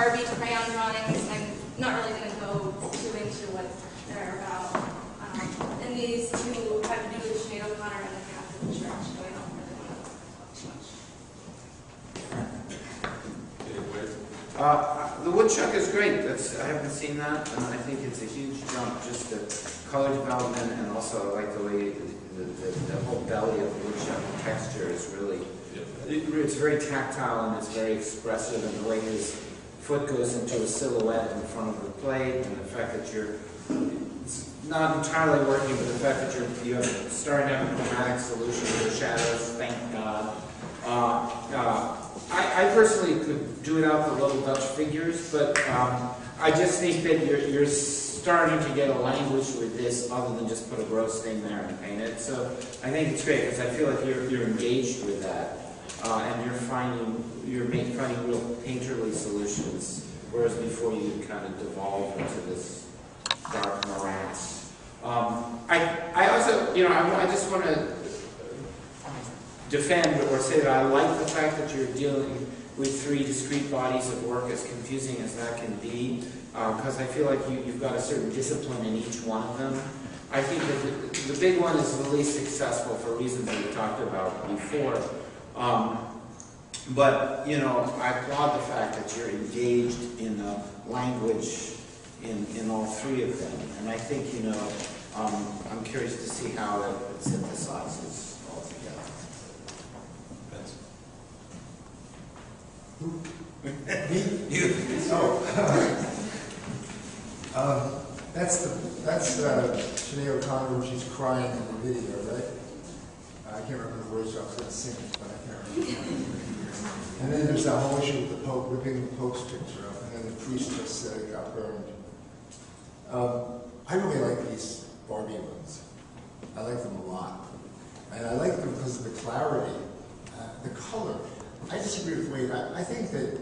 Barbie crayon drawings. I'm not really going to go too into what they're about. And these two have to do with Sinead O'Connor and the Catholic Church, so I don't really want to talk too much. The woodchuck is great. I haven't seen that, and I think it's a huge jump, just the color development, and also I like the way the whole belly of the woodchuck texture is really, it's very tactile and it's very expressive, and the way his foot goes into a silhouette in front of the plate, and the fact that it's not entirely working, but the fact that you have starting to have a chromatic solution to the shadows, thank God. I personally could do without the little Dutch figures, but I just think that you're starting to get a language with this other than just put a gross thing there and paint it. So I think it's great because I feel like you're engaged with that, and you're finding real painterly solutions, whereas before you kind of devolve into this dark morass. I also, I just want to defend or say that I like the fact that you're dealing with three discrete bodies of work, as confusing as that can be, because I feel like you've got a certain discipline in each one of them. I think that the big one is the least successful for reasons that we talked about before. But, I applaud the fact that you're engaged in the language in all three of them. And I think, I'm curious to see how it synthesizes all together. Who? Me? You. Oh. That's Sinead O'Connor when she's crying in the video, right? I can't remember the words, I was going to sing it, but I can't remember. And then there's that whole issue with the Pope ripping the Pope's picture up, and then the priest just said it got burned. I really like these Barbie ones. I like them a lot. And I like them because of the clarity, the color. I disagree with Wade. I think that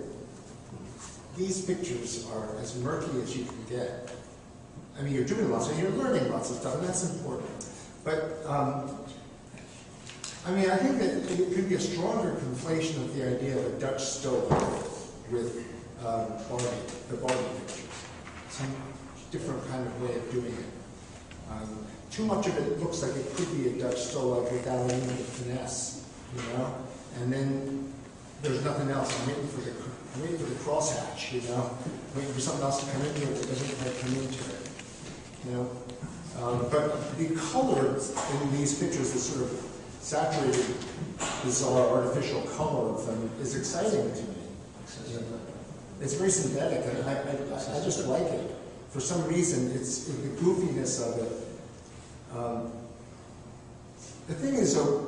these pictures are as murky as you can get. I mean, you're doing lots, and you're learning lots of stuff, and that's important. But, I mean, I think that it could be a stronger conflation of the idea of a Dutch stove with the Barbie pictures. Some different kind of way of doing it. Too much of it looks like it could be a Dutch stove without any finesse, And then there's nothing else. I'm waiting for the crosshatch, waiting for something else to come in here that doesn't quite come into it. But the color in these pictures, the sort of saturated, bizarre, artificial color of them is exciting to me. It's very synthetic, and I just like it. For some reason, it's the goofiness of it. The thing is, a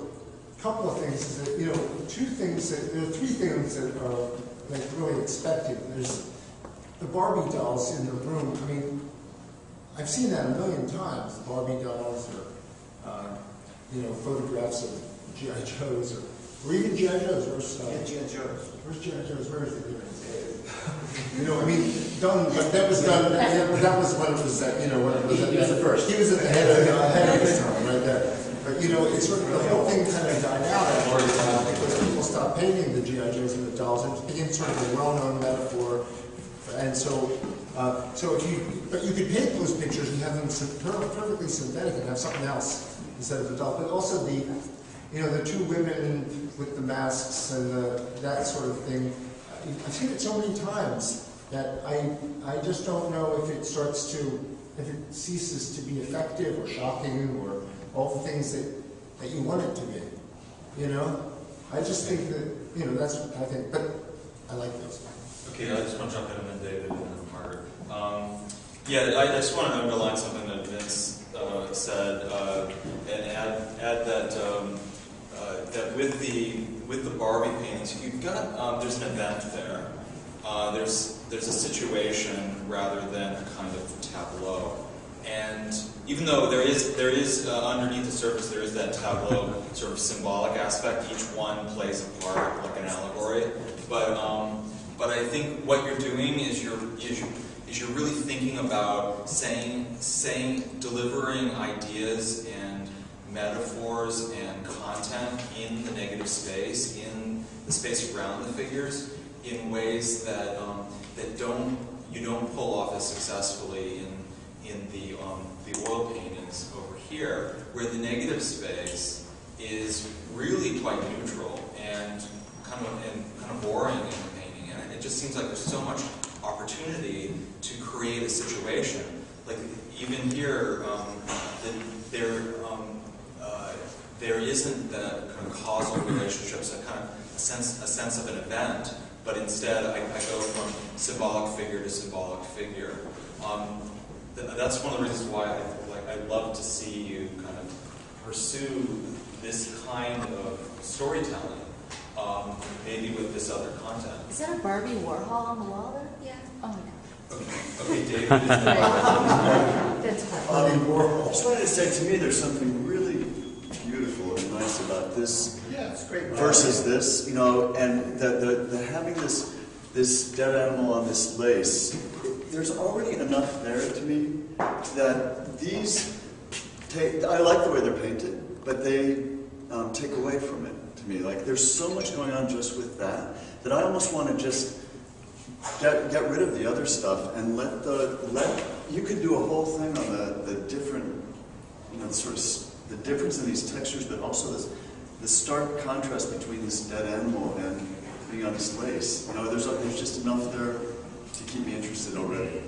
couple of things is that, there are three things that are like really expected. There's the Barbie dolls in the room. I mean, I've seen that a million times. Barbie dolls, or photographs of G.I. Joes, or even G.I. Joes. Where's G.I. Joes? Where's G.I. Joes? Where is it? Done. But that was done. That was when it was that. When it was at the first. He was ahead of his time, right there. But it's sort of the whole thing kind of died out because people stopped painting the G.I. Joes and the dolls, and it became sort of a well-known metaphor. And so, but you could paint those pictures and have them perfectly synthetic and have something else instead of the doll. But also the two women with the masks and that sort of thing. I've seen it so many times that I just don't know if it ceases to be effective or shocking or all the things that you want it to be. I just think that that's what I think. But I like those. Okay, I just want to jump in and then David and then Margaret. I just want to underline something that Vince said and add that that with the Barbie paintings, you've got there's an event there. There's a situation rather than a kind of tableau. And even though there is underneath the surface there is that tableau sort of symbolic aspect, each one plays a part like an allegory. But I think what you're doing is you're really thinking about delivering ideas and metaphors and content in the negative space, in the space around the figures, in ways that you don't pull off as successfully in the oil paintings over here, where the negative space is really quite neutral and kind of boring in the painting, and it just seems like there's so much opportunity to create a situation. Like even here, there isn't that kind of causal relationships, a sense of an event, but instead I go from symbolic figure to symbolic figure. That's one of the reasons why I'd love to see you kind of pursue this kind of storytelling, maybe with this other content. Is that a Barbie Warhol on the wall there? Yeah. Oh, no. Okay, David. Is That's Bobby Warhol. I just wanted to say, to me, there's something really beautiful and nice about this Yeah, it's great. versus this, you know, and the having this dead animal on this lace. There's already enough there to me that these I like the way they're painted, but they take away from it to me. Like there's so much going on just with that I almost want to just get rid of the other stuff and let you could do a whole thing on the different, you know, sort of the difference in these textures, but also the stark contrast between this dead animal and being on this lace. You know, there's just enough there to keep me interested already.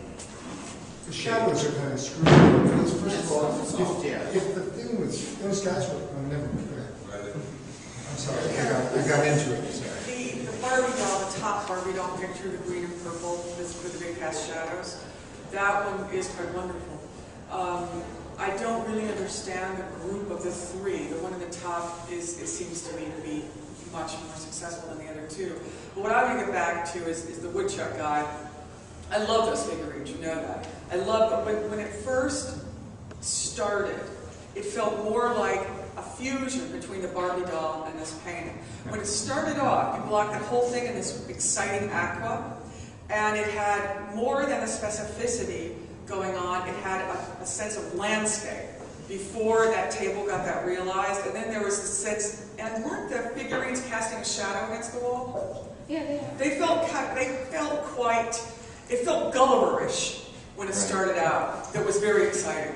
The shadows are kind of screwed up, because first of all, if the thing was, those guys were, oh, never mind. I'm sorry, I got into it, sorry. The Barbie doll, the top Barbie doll picture, the green and purple, with the big cast shadows, that one is quite wonderful. I don't really understand the group of the three. The one at the top it seems to me to be much more successful than the other two. But what I want to get back to is the woodchuck guy. I love those figurines, you know that. I love them. When it first started, it felt more like a fusion between the Barbie doll and this painting. When it started off, you blocked that whole thing in this exciting aqua, and it had more than a specificity going on. It had a sense of landscape before that table got that realized, and then there was the sense, and weren't the figurines casting a shadow against the wall? Yeah, they are. It felt Gulliverish when it started out. That was very exciting.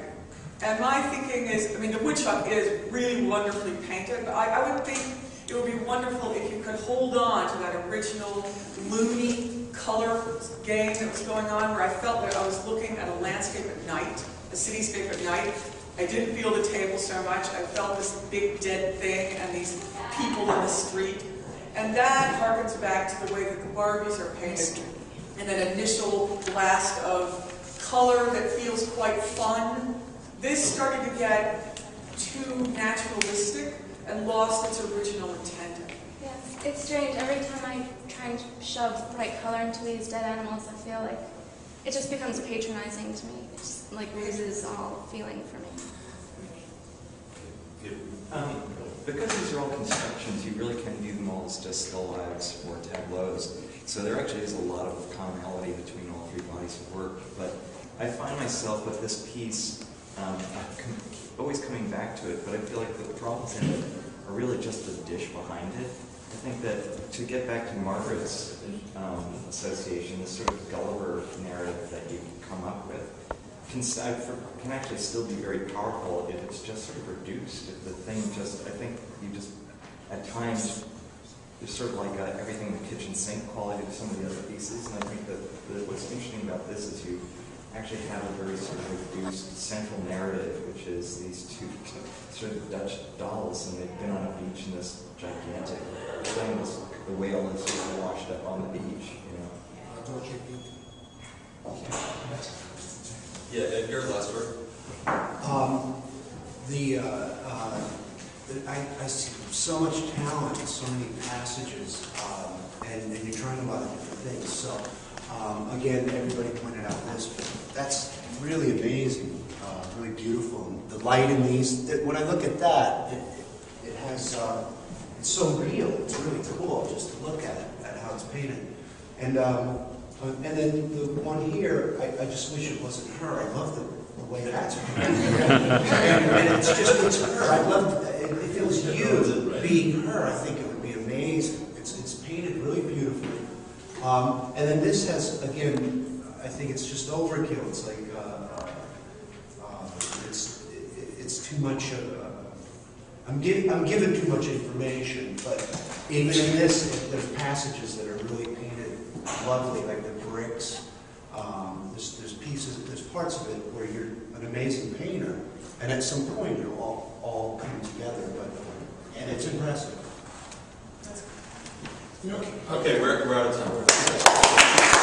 And my thinking is, I mean, the woodchuck is really wonderfully painted, but I would think it would be wonderful if you could hold on to that original loony color game that was going on, where I felt that I was looking at a landscape at night, a cityscape at night. I didn't feel the table so much. I felt this big dead thing and these people in the street. And that harkens back to the way that the Barbies are painted, and that initial blast of color that feels quite fun. This started to get too naturalistic and lost its original intent. Yeah, it's strange. Every time I try and shove bright color into these dead animals, I feel like it just becomes patronizing to me. It just like loses all feeling for me. Because these are all constructions, you really can view them all as just still lives or tableaus. So there actually is a lot of commonality between all three bodies of work. But I find myself with this piece always coming back to it, but I feel like the problems in it are really just the dish behind it. I think that to get back to Margaret's association, this sort of Gulliver narrative that you come up with, can actually still be very powerful if it's just sort of reduced. If the thing I think you just, at times, there's sort of like everything in the kitchen sink quality to some of the other pieces, and I think that what's interesting about this is you actually have a very sort of reduced central narrative, which is these two sort of Dutch dolls, and they've been on a beach in this gigantic thing, the whale is sort of washed up on the beach, you know. Yeah, and your last word. I see so much talent in so many passages, and you're trying a lot of different things. So, again, everybody pointed out this, but that's really amazing, really beautiful. And the light in these, when I look at that, it has, it's so real. It's really cool just to look at how it's painted. And then the one here, I just wish it wasn't her. I love the way that's painted. and it's her. I love that. If it was you being her, I think it would be amazing. It's painted really beautifully. And then this has, again, I think it's just overkill. It's like, it's too much, I'm given too much information, but even in this, there's passages that are really painted lovely, like the bricks. There's pieces, there's parts of it where you're an amazing painter, and at some point it'll all come together, and it's impressive. Okay, we're out of time.